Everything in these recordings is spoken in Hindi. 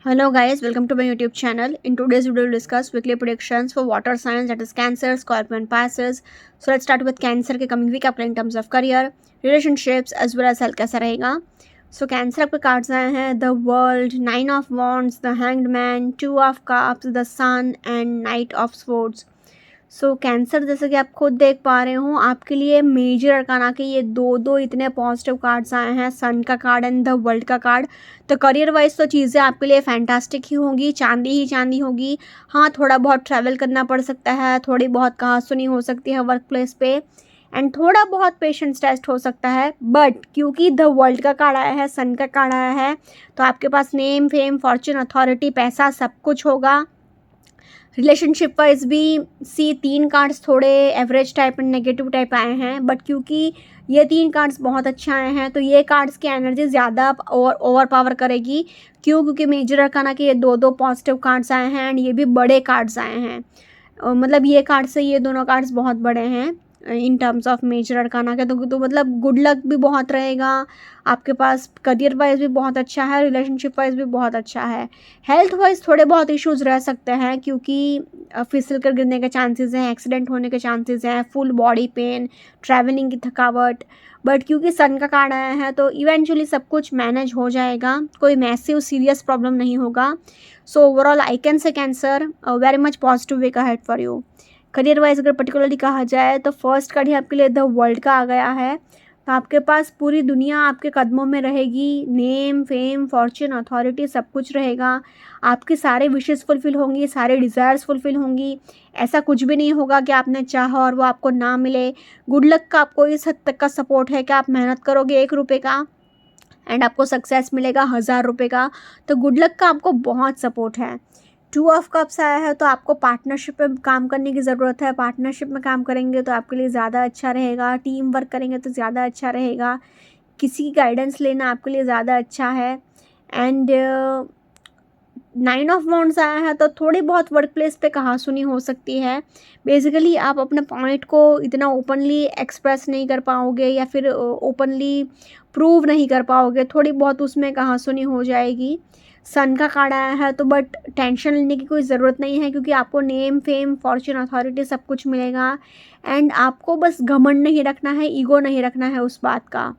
Hello guys, welcome to my YouTube channel. In today's video, we'll discuss weekly predictions for water signs, that is Cancer, Scorpio and Pisces. So let's start with Cancer के coming week आपका in terms of career, relationships as well as health कैसा रहेगा. So Cancer आपके cards आए हैं The World, Nine of Wands, The Hanged Man, Two of Cups, The Sun and Knight of Swords. So cancer जैसे कि आप खुद देख पा रहे हो आपके लिए मेजर अरकाना के ये दो इतने पॉजिटिव कार्ड्स आए हैं, सन का कार्ड एंड द वर्ल्ड का कार्ड. तो करियर वाइज तो चीज़ें आपके लिए फैंटास्टिक ही होंगी, चांदी ही चांदी होगी. हाँ, थोड़ा बहुत ट्रैवल करना पड़ सकता है, थोड़ी बहुत कहासुनी हो सकती है वर्क प्लेस पे एंड थोड़ा बहुत पेशेंस टेस्ट हो सकता है. बट क्योंकि द वर्ल्ड का कार्ड आया है, सन का कार्ड आया है, तो आपके पास नेम, फेम, फॉर्चून, अथॉरिटी, पैसा सब कुछ होगा. रिलेशनशिप वाइज भी तीन कार्ड्स थोड़े average type and negative type आए हैं. बट क्योंकि ये तीन कार्ड्स बहुत अच्छे आए हैं तो ये कार्ड्स की एनर्जी ज़्यादा ओवर पावर करेगी. क्योंकि मेजर अरकाना के ये दो पॉजिटिव कार्ड्स आए हैं एंड ये भी बड़े कार्ड्स आए हैं. मतलब ये कार्ड से ये दोनों कार्ड्स बहुत बड़े हैं in terms of major arcana के. तो मतलब गुड लक भी बहुत रहेगा आपके पास. करियर वाइज भी बहुत अच्छा है, रिलेशनशिप वाइज भी बहुत अच्छा है. हेल्थ वाइज थोड़े बहुत इश्यूज रह सकते हैं क्योंकि फिसल कर गिरने के चांसेस हैं, एक्सीडेंट होने के चांसेस हैं, फुल बॉडी पेन, ट्रैवलिंग की थकावट. बट क्योंकि सन का कार्ड आया है तो इवेंचुअली सब कुछ मैनेज हो जाएगा, कोई मैसिव सीरियस प्रॉब्लम नहीं होगा. So overall I can say Cancer very much positive week ahead for you. Career wise अगर पर्टिकुलरली कहा जाए तो फर्स्ट कार्ड ही आपके लिए द वर्ल्ड का आ गया है. तो आपके पास पूरी दुनिया आपके कदमों में रहेगी, नेम, फेम, फॉर्चून, अथॉरिटी सब कुछ रहेगा. आपके सारे विशेस फुलफिल होंगी, सारे डिज़ायर्स फुलफिल होंगी. ऐसा कुछ भी नहीं होगा कि आपने चाहा और वो आपको ना मिले. गुड लक का आपको इस हद तक का सपोर्ट है कि आप मेहनत करोगे 1 रुपये का एंड आपको सक्सेस मिलेगा 1000 रुपये का. तो गुड लक का आपको बहुत सपोर्ट है. टू ऑफ कप्स आया है तो आपको पार्टनरशिप में काम करने की ज़रूरत है. पार्टनरशिप में काम करेंगे तो आपके लिए ज़्यादा अच्छा रहेगा. टीम वर्क करेंगे तो ज़्यादा अच्छा रहेगा. किसी की गाइडेंस लेना आपके लिए ज़्यादा अच्छा है. एंड 9 ऑफ वॉन्ड्स आया है तो थोड़ी बहुत वर्क प्लेस पे कहासुनी हो सकती है. बेसिकली आप अपने पॉइंट को इतना ओपनली एक्सप्रेस नहीं कर पाओगे या फिर ओपनली प्रूव नहीं कर पाओगे, थोड़ी बहुत उसमें कहासुनी हो जाएगी. सन का कार्ड आया है तो बट टेंशन लेने की कोई ज़रूरत नहीं है क्योंकि आपको नेम, फेम, फॉर्चून, अथॉरिटी सब कुछ मिलेगा. एंड आपको बस घमंड नहीं रखना है, ईगो नहीं रखना है उस बात का.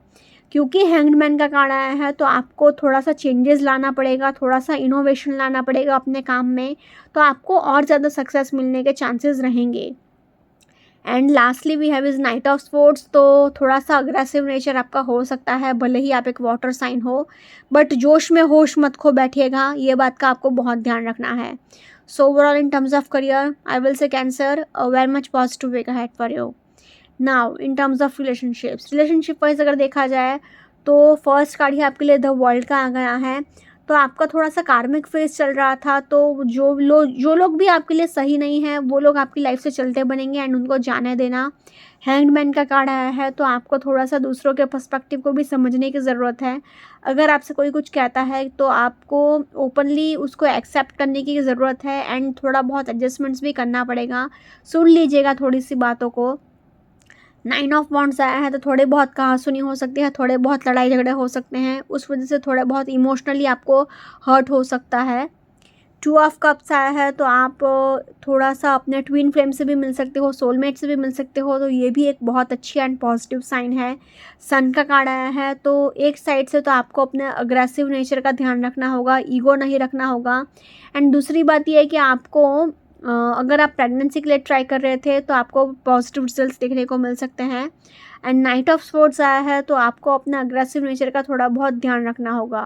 क्योंकि हैंग्ड मैन का कार्ड आया है तो आपको थोड़ा सा चेंजेस लाना पड़ेगा, थोड़ा सा इनोवेशन लाना पड़ेगा अपने काम में, तो आपको और ज़्यादा सक्सेस मिलने के चांसेस रहेंगे. And lastly we have is knight of swords. तो थोड़ा सा अग्रेसिव नेचर आपका हो सकता है, भले ही आप एक वाटर साइन हो, बट जोश में होश मत खो बैठिएगा, ये बात का आपको बहुत ध्यान रखना है. So overall in terms of career I will say Cancer very much positive week ahead for you. Now in terms of relationship wise अगर देखा जाए तो फर्स्ट कार्ड ही आपके लिए द वर्ल्ड का आ गया है. तो आपका थोड़ा सा कार्मिक फेज चल रहा था, तो जो लोग भी आपके लिए सही नहीं हैं वो लोग आपकी लाइफ से चलते बनेंगे एंड उनको जाने देना. हैंग्ड मैन का कार्ड आया है तो आपको थोड़ा सा दूसरों के पर्सपेक्टिव को भी समझने की ज़रूरत है. अगर आपसे कोई कुछ कहता है तो आपको ओपनली उसको एक्सेप्ट करने की ज़रूरत है एंड थोड़ा बहुत एडजस्टमेंट्स भी करना पड़ेगा. सुन लीजिएगा थोड़ी सी बातों को. 9 ऑफ वॉन्ड्स आया है तो थोड़े बहुत कहासुनी हो सकती है, थोड़े बहुत लड़ाई झगड़े हो सकते हैं, उस वजह से थोड़ा बहुत इमोशनली आपको हर्ट हो सकता है. 2 ऑफ कप्स आया है तो आप थोड़ा सा अपने ट्विन फ्लेम से भी मिल सकते हो, सोलमेट से भी मिल सकते हो, तो ये भी एक बहुत अच्छी एंड पॉजिटिव साइन है. सन का कार्ड आया है तो एक साइड से तो आपको अपने अग्रेसिव नेचर का ध्यान रखना होगा, ईगो नहीं रखना होगा. एंड दूसरी बात यह है कि आपको अगर आप प्रेगनेंसी के लिए ट्राई कर रहे थे तो आपको पॉजिटिव रिजल्ट्स देखने को मिल सकते हैं. एंड नाइट ऑफ स्पोर्ट्स आया है तो आपको अपना अग्रेसिव नेचर का थोड़ा बहुत ध्यान रखना होगा.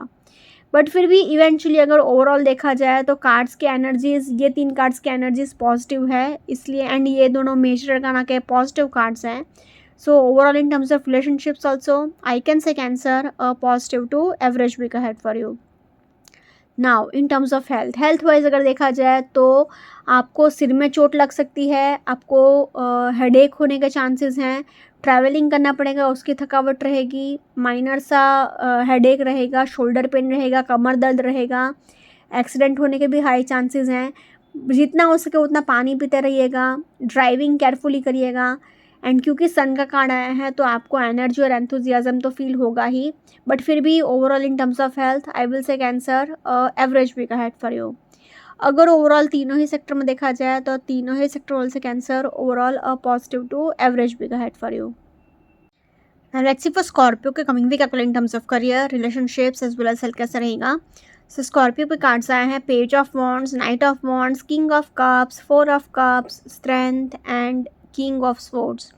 बट फिर भी इवेंचुअली अगर ओवरऑल देखा जाए तो कार्ड्स की एनर्जीज, ये 3 कार्ड्स की एनर्जीज पॉजिटिव है इसलिए, एंड ये दोनों मेजर करना के पॉजिटिव कार्ड्स हैं. So overall in terms of relationships also I can say Cancer positive to average week ahead for you. Now in terms of health wise अगर देखा जाए तो आपको सिर में चोट लग सकती है, आपको हेडेक होने के चांसेस हैं, ट्रैवलिंग करना पड़ेगा उसकी थकावट रहेगी, माइनर सा हेडेक रहेगा, शोल्डर पेन रहेगा, कमर दर्द रहेगा, एक्सीडेंट होने के भी हाई चांसेस हैं. जितना हो सके उतना पानी पीते रहिएगा, ड्राइविंग केयरफुली करिएगा. एंड क्योंकि सन का कार्ड आया है तो आपको एनर्जी और एंथुजियाज्म तो फील होगा ही, बट फिर भी overall in terms of health I will say Cancer average week ahead for you. अगर ओवरऑल तीनों ही सेक्टर में देखा जाए तो तीनों ही सेक्टर वाले से Cancer overall positive to average week ahead for you. Now let's see for Scorpio के कमिंग वीक आपको in terms of career, relationships as well as health कैसा रहेगा। सो स्कॉर्पियो पे कार्ड्स आए हैं page of wands, knight of wands, king of cups, four of cups, strength and king of swords.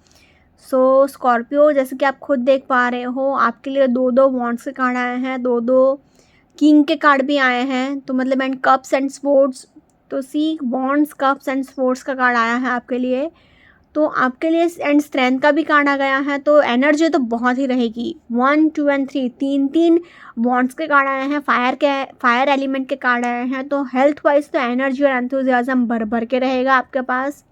So Scorpio जैसे कि आप खुद देख पा रहे हो आपके लिए दो दो वॉन्ड्स के कार्ड आए हैं, दो दो किंग के कार्ड भी आए हैं, तो मतलब एंड कप्स एंड स्वॉर्ड्स, तो सी वॉन्ड्स कप्स एंड स्वॉर्ड्स का कार्ड आया है आपके लिए, तो आपके लिए एंड स्ट्रेंथ का भी कार्ड आ गया है, तो एनर्जी तो बहुत ही रहेगी। 1 2 एंड 3 तीन तीन बॉन्ड्स के कार्ड आए हैं, फायर एलिमेंट के कार्ड आए हैं, तो हेल्थ वाइज तो एनर्जी और एंथुजियाज्म भर भर के रहेगा आपके पास।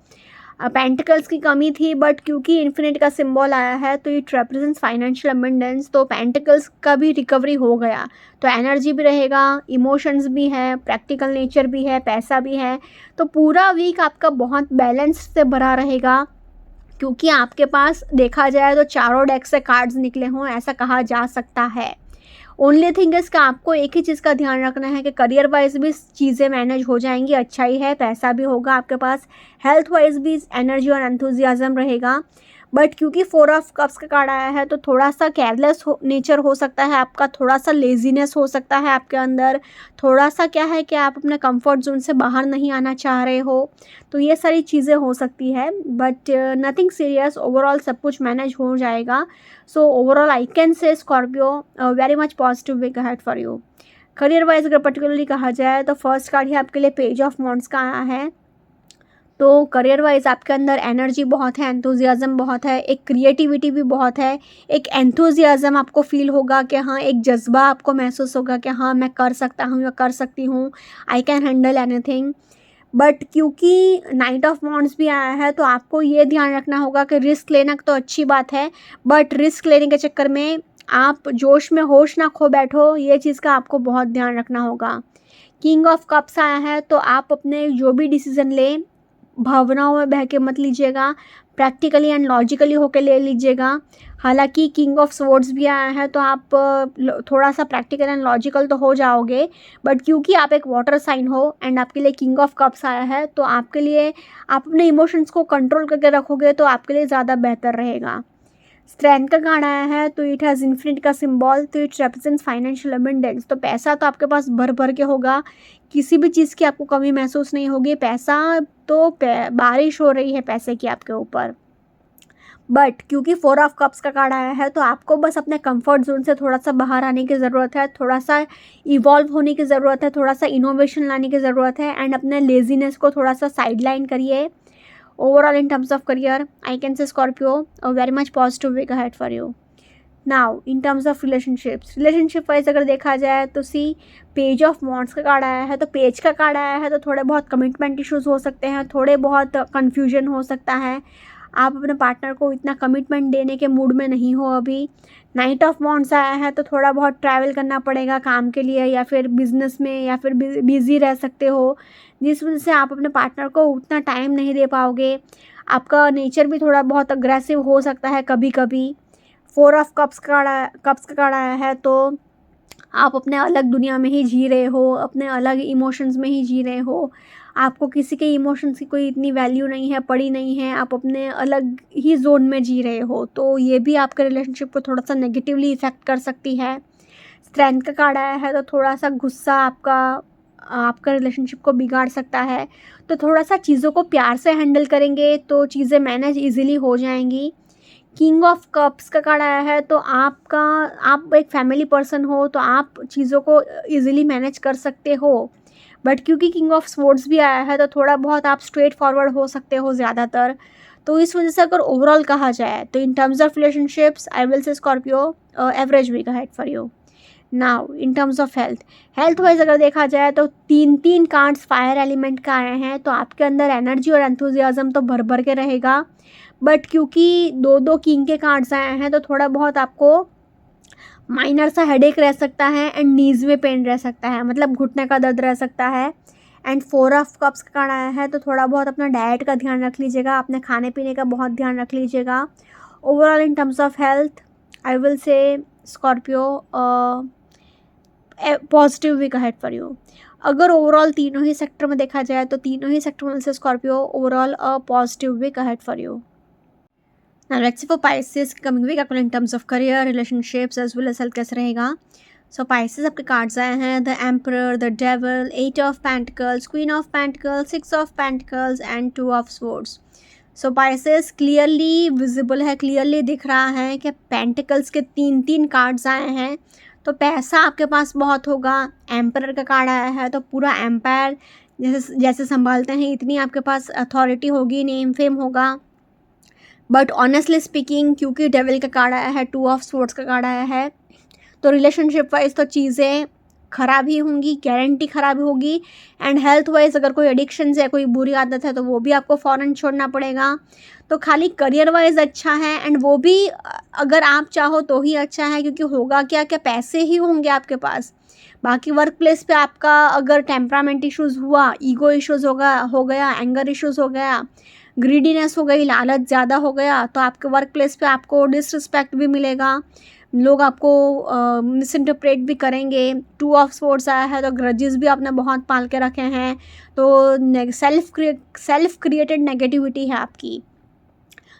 पेंटिकल्स की कमी थी बट क्योंकि इन्फिनिट का सिंबल आया है तो इट रिप्रेजेंट्स फाइनेंशियल अबंडेंस, तो पेंटिकल्स का भी रिकवरी हो गया, तो एनर्जी भी रहेगा, इमोशंस भी है, प्रैक्टिकल नेचर भी है, पैसा भी है, तो पूरा वीक आपका बहुत बैलेंस से भरा रहेगा। क्योंकि आपके पास देखा जाए तो चारों डेक से कार्ड्स निकले हों ऐसा कहा जा सकता है। ओनली थिंग इज कि आपको एक ही चीज़ का ध्यान रखना है कि करियर वाइज भी चीज़ें मैनेज हो जाएंगी, अच्छा ही है, पैसा भी होगा आपके पास, हेल्थ वाइज भी एनर्जी और एंथुजियाज्म रहेगा, बट क्योंकि फोर ऑफ कप्स का कार्ड आया है तो थोड़ा सा केयरलेस नेचर हो सकता है आपका, थोड़ा सा लेजीनेस हो सकता है आपके अंदर, थोड़ा सा क्या है कि आप अपने कंफर्ट जोन से बाहर नहीं आना चाह रहे हो, तो ये सारी चीज़ें हो सकती है, बट नथिंग सीरियस, ओवरऑल सब कुछ मैनेज हो जाएगा। So overall I can say Scorpio very much positive week ahead for you. Career wise अगर पर्टिकुलरली कहा जाए तो फर्स्ट कार्ड ही आपके लिए पेज ऑफ वॉन्ड्स का आया है, तो करियर वाइज आपके अंदर एनर्जी बहुत है, एंथुजियाज्म बहुत है, एक क्रिएटिविटी भी बहुत है, एक एंथुजियाज्म आपको फील होगा कि हाँ एक जज्बा आपको महसूस होगा कि हाँ मैं कर सकता हूँ या कर सकती हूँ, I can handle anything, but क्योंकि नाइट ऑफ वॉन्ड्स भी आया है तो आपको ये ध्यान रखना होगा कि रिस्क लेना तो अच्छी बात है, बट रिस्क लेने के चक्कर में आप जोश में होश ना खो बैठो, ये चीज़ का आपको बहुत ध्यान रखना होगा। किंग ऑफ कप्स आया है तो आप अपने जो भी डिसीजन लें भावनाओं में बह के मत लीजिएगा, प्रैक्टिकली एंड लॉजिकली होके ले लीजिएगा। हालांकि किंग ऑफ स्वॉर्ड्स भी आया है तो आप थोड़ा सा प्रैक्टिकल एंड लॉजिकल तो हो जाओगे, बट क्योंकि आप एक वाटर साइन हो एंड आपके लिए किंग ऑफ कप्स आया है तो आपके लिए आप अपने इमोशंस को कंट्रोल करके रखोगे तो आपके लिए ज़्यादा बेहतर रहेगा। स्ट्रेंथ का कार्ड आया है तो इट हैज़ इन्फिनिट का सिंबल, तो इट रिप्रेजेंट्स फाइनेंशियल अबंडेंस, तो पैसा तो आपके पास भर भर के होगा, किसी भी चीज़ की आपको कमी महसूस नहीं होगी, पैसा तो बारिश हो रही है पैसे की आपके ऊपर, बट क्योंकि फोर ऑफ कप्स का कार्ड आया है तो आपको बस अपने कंफर्ट जोन से थोड़ा सा बाहर आने की ज़रूरत है, थोड़ा सा इवॉल्व होने की ज़रूरत है, थोड़ा सा इनोवेशन लाने की ज़रूरत है, एंड अपने लेजीनेस को थोड़ा सा साइडलाइन करिए। Overall in terms of career I can say Scorpio a very much positive week ahead for you. Now in terms of relationship wise अगर देखा जाए तो सी पेज ऑफ वॉन्ड्स का कार्ड आया है, तो पेज का कार्ड आया है तो थोड़े बहुत कमिटमेंट इश्यूज हो सकते हैं, थोड़े बहुत कन्फ्यूजन हो सकता है, आप अपने पार्टनर को इतना कमिटमेंट देने के मूड में नहीं हो अभी। नाइट ऑफ वॉन्ड्स आया है तो थोड़ा बहुत ट्रैवल करना पड़ेगा काम के लिए या फिर बिजनेस में या फिर बिजी रह सकते हो, जिस वजह से आप अपने पार्टनर को उतना टाइम नहीं दे पाओगे, आपका नेचर भी थोड़ा बहुत अग्रेसिव हो सकता है कभी कभी। फोर ऑफ कप्स का कार्ड आया है तो आप अपने अलग दुनिया में ही जी रहे हो, अपने अलग इमोशंस में ही जी रहे हो, आपको किसी के इमोशंस की कोई इतनी वैल्यू नहीं है, पड़ी नहीं है, आप अपने अलग ही जोन में जी रहे हो, तो ये भी आपके रिलेशनशिप को थोड़ा सा नेगेटिवली इफ़ेक्ट कर सकती है। स्ट्रेंथ का कार्ड आया है तो थोड़ा सा गुस्सा आपका रिलेशनशिप को बिगाड़ सकता है, तो थोड़ा सा चीज़ों को प्यार से हैंडल करेंगे तो चीज़ें मैनेज इजीली हो जाएंगी। किंग ऑफ कप्स का कार्ड आया है तो आप एक फैमिली पर्सन हो तो आप चीज़ों को इजीली मैनेज कर सकते हो, बट क्योंकि किंग ऑफ स्वॉर्ड्स भी आया है तो थोड़ा बहुत आप स्ट्रेट फॉरवर्ड हो सकते हो ज़्यादातर, तो इस वजह से अगर ओवरऑल कहा जाए तो in terms of relationships I will say Scorpio average week ahead for you. Now in terms of health wise अगर देखा जाए तो तीन कार्ड्स फायर एलिमेंट का आए हैं, तो आपके अंदर एनर्जी और एंथुजियाज्म तो भर भर के रहेगा, बट क्योंकि दो किंग के कार्ड्स आए हैं तो थोड़ा बहुत आपको माइनर सा हेडेक रह सकता है एंड नीज में पेन रह सकता है, मतलब घुटने का दर्द रह सकता है, एंड 4 ऑफ कप्स का कार्ड आया है, तो थोड़ा बहुत अपना डाइट का ध्यान रख लीजिएगा, अपने खाने पीने का बहुत ध्यान रख लीजिएगा. Overall in terms of health I will say Scorpio positive week ahead for you. अगर ओवरऑल तीनों ही सेक्टर में देखा जाए तो तीनों ही सेक्टर में से Scorpio overall a positive week ahead for you. Now let's see for Pisces coming week आपको in terms of career, relationships as well as health कैसे रहेगा. So Pisces आपके कार्ड्स आए हैं the emperor, the devil, 8 of pentacles, queen of pentacles, 6 of pentacles and 2 of swords. So Pisces clearly visible है, क्लियरली दिख रहा है कि पेंटिकल्स के 3 कार्ड्स आए हैं, तो पैसा आपके पास बहुत होगा. एम्परर का कार्ड आया है तो पूरा एम्पायर जैसे संभालते हैं इतनी आपके पास अथॉरिटी होगी, नेम फेम होगा. बट ऑनेस्टली स्पीकिंग क्योंकि डेविल का कार्ड आया है, 2 ऑफ स्वॉर्ड्स का कार्ड आया है, तो रिलेशनशिप वाइज तो चीज़ें ख़राब ही होंगी, गारंटी ख़राब होगी. एंड हेल्थ वाइज अगर कोई एडिक्शन या कोई बुरी आदत है तो वो भी आपको फ़ौरन छोड़ना पड़ेगा. तो खाली करियर वाइज अच्छा है, एंड वो भी अगर आप चाहो तो ही अच्छा है, क्योंकि होगा क्या क्या पैसे ही होंगे आपके पास. बाकी वर्क प्लेस पे आपका अगर टेम्परामेंट इश्यूज़ हुआ, ईगो इश्यूज़ हो गया, एंगर इश्यूज़ हो गया, ग्रीडीनेस हो गई, लालच ज़्यादा हो गया, तो आपके वर्क प्लेस पे आपको डिसरिस्पेक्ट भी मिलेगा, लोग आपको मिसइंटरप्रेट भी करेंगे. 2 ऑफ स्वॉर्ड्स आया है तो ग्रजेस भी आपने बहुत पाल के रखे हैं, तो सेल्फ क्रिएटेड नेगेटिविटी है आपकी.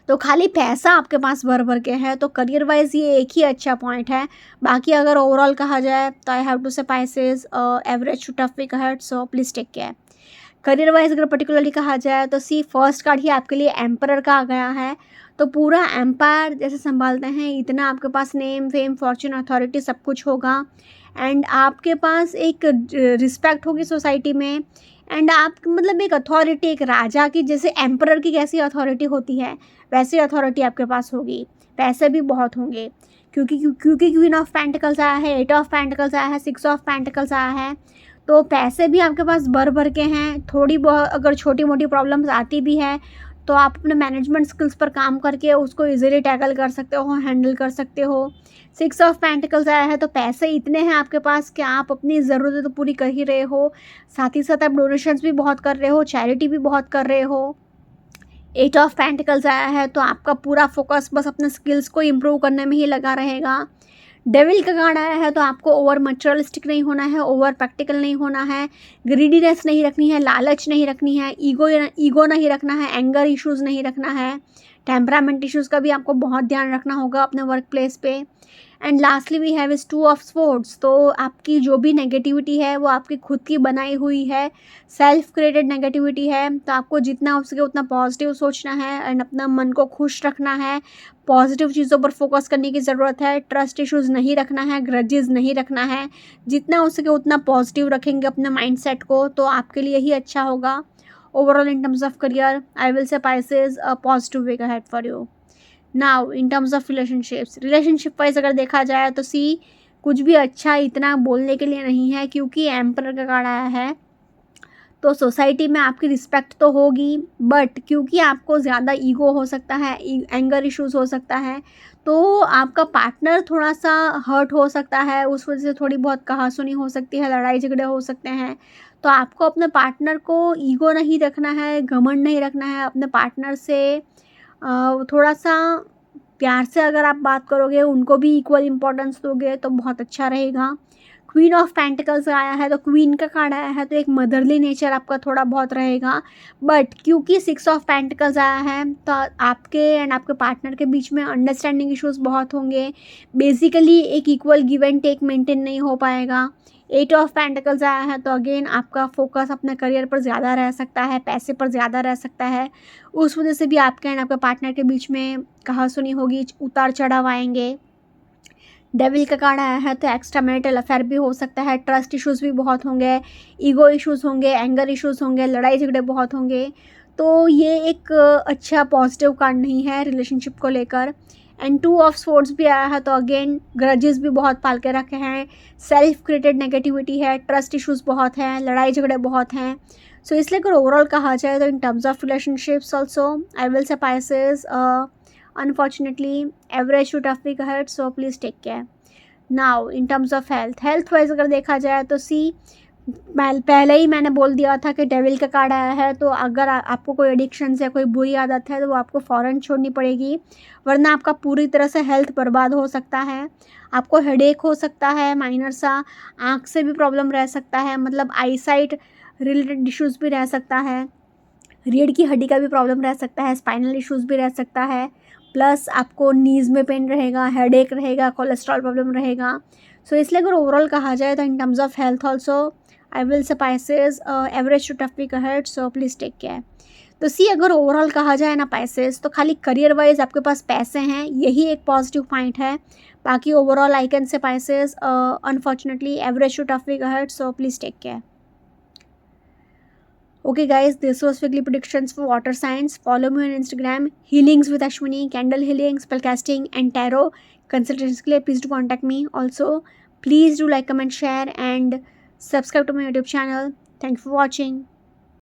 तो खाली पैसा आपके पास भर भर के है, तो करियर वाइज ये एक ही अच्छा पॉइंट है. बाकी अगर ओवरऑल कहा जाए तो I have to say Pisces average to tough week ahead, so please take care. Career wise अगर पर्टिकुलरली कहा जाए तो सी फर्स्ट कार्ड ही आपके लिए एम्परर का आ गया है, तो पूरा एम्पायर जैसे संभालते हैं इतना आपके पास नेम फेम फॉर्चून अथॉरिटी सब कुछ होगा. एंड आपके पास एक रिस्पेक्ट होगी सोसाइटी में, एंड आप मतलब एक अथॉरिटी, एक राजा की जैसे एम्परर की कैसी अथॉरिटी होती है वैसी अथॉरिटी आपके पास होगी. पैसे भी बहुत होंगे क्योंकि क्वीन ऑफ पेंटिकल्स आया है, 8 ऑफ पेंटिकल्स आया है, 6 ऑफ पेंटिकल्स आया है, तो पैसे भी आपके पास भर भर के हैं. थोड़ी बहुत अगर छोटी मोटी प्रॉब्लम्स आती भी है तो आप अपने मैनेजमेंट स्किल्स पर काम करके उसको इजीली टैकल कर सकते हो, हैंडल कर सकते हो. 6 ऑफ पेंटिकल्स आया है तो पैसे इतने हैं आपके पास कि आप अपनी ज़रूरतें तो पूरी कर ही रहे हो, साथ ही साथ आप डोनेशंस भी बहुत कर रहे हो, चैरिटी भी बहुत कर रहे हो. 8 ऑफ पेंटिकल्स आया है तो आपका पूरा फोकस बस अपने स्किल्स को इम्प्रूव करने में ही लगा रहेगा. डेविल का कार्ड आया है तो आपको ओवर मटेरियलिस्टिक नहीं होना है, ओवर प्रैक्टिकल नहीं होना है, ग्रीडीनेस नहीं रखनी है, लालच नहीं रखनी है, ईगो नहीं रखना है, एंगर इश्यूज़ नहीं रखना है, टेम्परामेंट इश्यूज़ का भी आपको बहुत ध्यान रखना होगा अपने वर्क प्लेस पे. And lastly we have is 2 of swords, तो आपकी जो भी नेगेटिविटी है वो आपकी खुद की बनाई हुई है, सेल्फ क्रिएटेड नेगेटिविटी है, तो आपको जितना हो सके उतना पॉजिटिव सोचना है एंड अपना मन को खुश रखना है, पॉजिटिव चीज़ों पर फोकस करने की ज़रूरत है. ट्रस्ट इश्यूज़ नहीं रखना है, ग्रजेस नहीं रखना है, जितना हो सके उतना पॉजिटिव रखेंगे अपने माइंडसेट को तो आपके लिए ही अच्छा होगा. Overall in terms of career I will say Pisces a positive week ahead for you. Now in terms of relationship wise अगर देखा जाए तो सी कुछ भी अच्छा इतना बोलने के लिए नहीं है, क्योंकि एम्परर का कार्ड आया है तो सोसाइटी में आपकी रिस्पेक्ट तो होगी, बट क्योंकि आपको ज़्यादा ईगो हो सकता है, एंगर इश्यूज़ हो सकता है, तो आपका पार्टनर थोड़ा सा हर्ट हो सकता है, उस वजह से थोड़ी बहुत कहासुनी हो सकती है, लड़ाई झगड़े हो सकते हैं. तो आपको अपने पार्टनर को ईगो नहीं रखना है, घमंड नहीं रखना है, अपने पार्टनर से थोड़ा सा प्यार से अगर आप बात करोगे, उनको भी इक्वल इम्पोर्टेंस दोगे तो बहुत अच्छा रहेगा. क्वीन ऑफ पेंटिकल्स आया है तो क्वीन का कार्ड आया है तो एक मदरली नेचर आपका थोड़ा बहुत रहेगा, बट क्योंकि 6 ऑफ पेंटिकल्स आया है तो आपके एंड आपके पार्टनर के बीच में अंडरस्टैंडिंग इश्यूज़ बहुत होंगे. बेसिकली एक equal give and take maintain नहीं हो पाएगा. 8 ऑफ पेंटिकल्स आया है तो अगेन आपका फोकस अपने करियर पर ज़्यादा रह सकता है, पैसे पर ज़्यादा रह सकता है, उस वजह से भी आपके एंड आपके पार्टनर के बीच में कहासुनी होगी, उतार चढ़ाव आएंगे. डेविल का कार्ड आया है तो एक्स्ट्रा मैरिटल अफेयर भी हो सकता है, ट्रस्ट इश्यूज़ भी बहुत होंगे, ईगो इश्यूज़ होंगे, एंगर इश्यूज़ होंगे, लड़ाई झगड़े बहुत होंगे. तो ये एक अच्छा पॉजिटिव कार्ड नहीं है रिलेशनशिप को लेकर. एंड 2 ऑफ स्वॉर्ड्स भी आया है तो अगेन ग्रजेस भी बहुत पाल के रखे हैं, सेल्फ क्रिएटेड नेगेटिविटी है, ट्रस्ट इश्यूज़ बहुत हैं, लड़ाई झगड़े बहुत हैं. सो इसलिए अगर ओवरऑल कहा जाए तो in terms of relationships also I will say Pisces unfortunately average to tough week ahead, so please take care. Now in terms of health wise अगर देखा जाए तो सी पहले ही मैंने बोल दिया था कि डेविल का कार्ड आया है, तो अगर आपको कोई एडिक्शन या कोई बुरी आदत है तो वो आपको फ़ौरन छोड़नी पड़ेगी, वरना आपका पूरी तरह से हेल्थ बर्बाद हो सकता है। आपको हेडेक हो सकता है माइनर सा, आँख से भी प्रॉब्लम रह सकता है, मतलब आईसाइट रिलेटेड इश्यूज़ भी रह सकता है, रीढ़ की हड्डी का भी प्रॉब्लम रह सकता है, स्पाइनल इश्यूज़ भी रह सकता है, प्लस आपको नीज़ में पेन रहेगा, हेडेक रहेगा, कोलेस्ट्रॉल प्रॉब्लम रहेगा। सो इसलिए अगर ओवरऑल कहा जाए तो in terms of health also I will say Pisces average to tough week ahead, so please take care. तो सी अगर ओवरऑल कहा जाए ना Pisces, तो खाली करियर वाइज आपके पास पैसे हैं, यही एक पॉजिटिव पॉइंट है। बाकी overall I can say Pisces unfortunately average to tough week ahead, so please take care. Okay guys, this was weekly predictions for water signs. Follow me on Instagram, healings with Ashwini, candle healing, spellcasting and tarot consultations के लिए please do contact me. Also please do like, comment, share and subscribe to my YouTube channel. Thank you for watching.